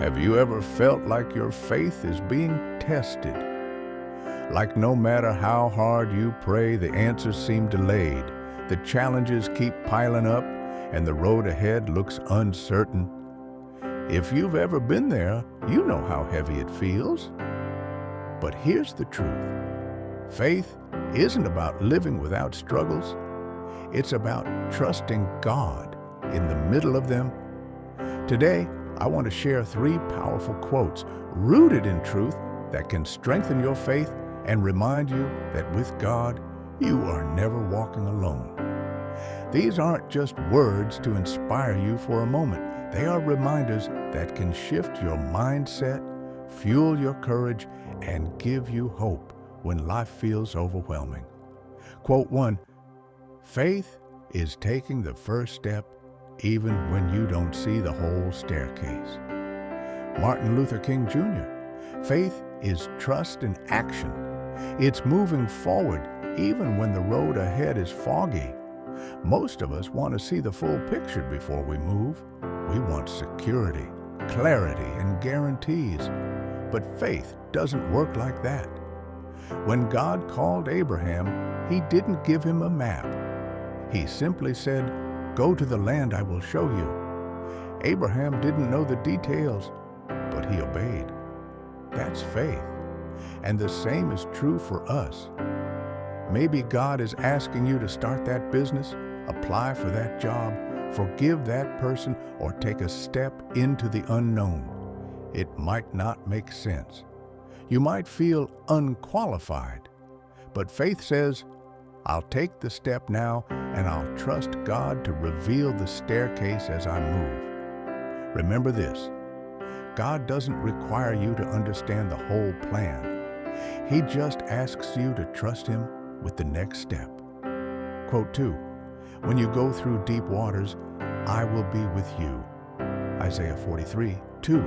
Have you ever felt like your faith is being tested? Like no matter how hard you pray, the answers seem delayed, the challenges keep piling up, and the road ahead looks uncertain? If you've ever been there, you know how heavy it feels. But here's the truth. Faith isn't about living without struggles. It's about trusting God in the middle of them. Today, I want to share 3 powerful quotes rooted in truth that can strengthen your faith and remind you that with God, you are never walking alone. These aren't just words to inspire you for a moment. They are reminders that can shift your mindset, fuel your courage, and give you hope when life feels overwhelming. Quote 1, faith is taking the first step even when you don't see the whole staircase. Martin Luther King Jr. Faith is trust in action. It's moving forward even when the road ahead is foggy. Most of us want to see the full picture before we move. We want security, clarity, and guarantees. But faith doesn't work like that. When God called Abraham, He didn't give him a map. He simply said, "Go to the land I will show you." Abraham didn't know the details, but he obeyed. That's faith. And the same is true for us. Maybe God is asking you to start that business, apply for that job, forgive that person, or take a step into the unknown. It might not make sense. You might feel unqualified, but faith says, I'll take the step now and I'll trust God to reveal the staircase as I move. Remember this, God doesn't require you to understand the whole plan. He just asks you to trust Him with the next step. Quote 2, when you go through deep waters, I will be with you. Isaiah 43:2.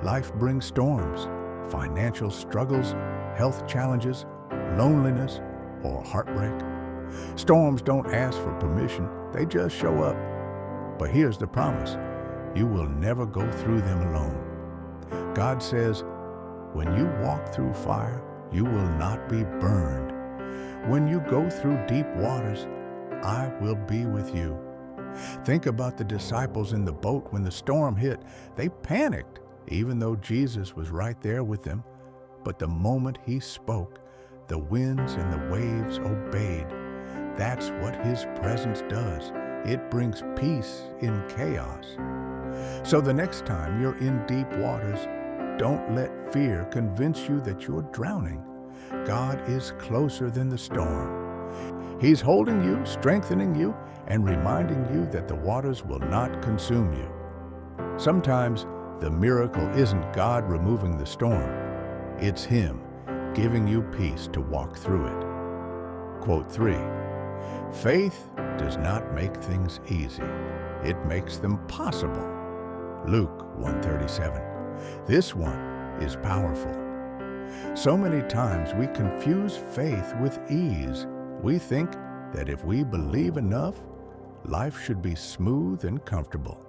Life brings storms, financial struggles, health challenges, loneliness, or heartbreak. Storms don't ask for permission, they just show up. But here's the promise, you will never go through them alone. God says, when you walk through fire, you will not be burned. When you go through deep waters, I will be with you. Think about the disciples in the boat when the storm hit. They panicked, even though Jesus was right there with them. But the moment He spoke, the winds and the waves obeyed. That's what His presence does. It brings peace in chaos. So the next time you're in deep waters, don't let fear convince you that you're drowning. God is closer than the storm. He's holding you, strengthening you, and reminding you that the waters will not consume you. Sometimes the miracle isn't God removing the storm. It's Him giving you peace to walk through it. Quote 3, faith does not make things easy. It makes them possible. Luke 1:37. This one is powerful. So many times we confuse faith with ease. We think that if we believe enough, life should be smooth and comfortable.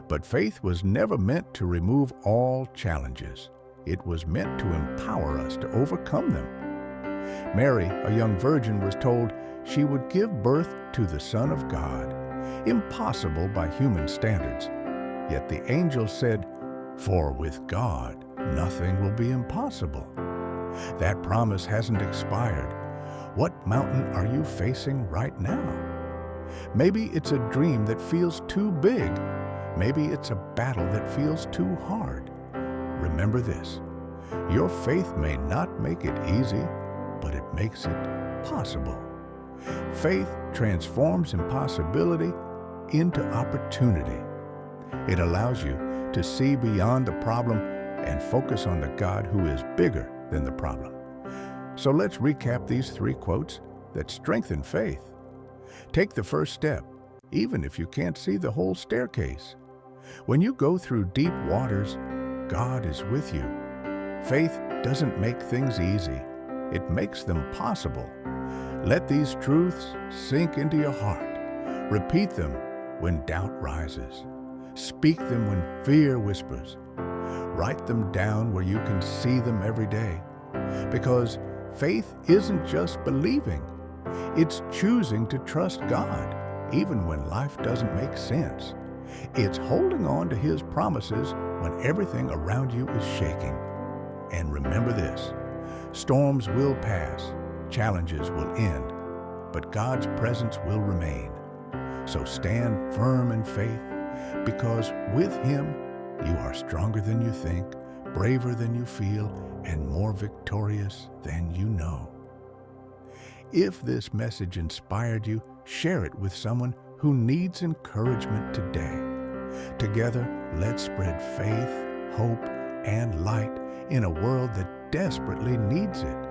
But faith was never meant to remove all challenges. It was meant to empower us to overcome them. Mary, a young virgin, was told she would give birth to the Son of God. Impossible by human standards. Yet the angel said, "For with God, nothing will be impossible." That promise hasn't expired. What mountain are you facing right now? Maybe it's a dream that feels too big. Maybe it's a battle that feels too hard. Remember this, your faith may not make it easy, but it makes it possible. Faith transforms impossibility into opportunity. It allows you to see beyond the problem and focus on the God who is bigger than the problem. So let's recap these 3 quotes that strengthen faith. Take the first step, even if you can't see the whole staircase. When you go through deep waters, God is with you. Faith doesn't make things easy. It makes them possible. Let these truths sink into your heart. Repeat them when doubt rises. Speak them when fear whispers. Write them down where you can see them every day. Because faith isn't just believing, it's choosing to trust God, even when life doesn't make sense. It's holding on to His promises when everything around you is shaking. And remember this, storms will pass, challenges will end, but God's presence will remain. So stand firm in faith, because with Him, you are stronger than you think, braver than you feel, and more victorious than you know. If this message inspired you, share it with someone who needs encouragement today. Together, let's spread faith, hope, and light in a world that desperately needs it.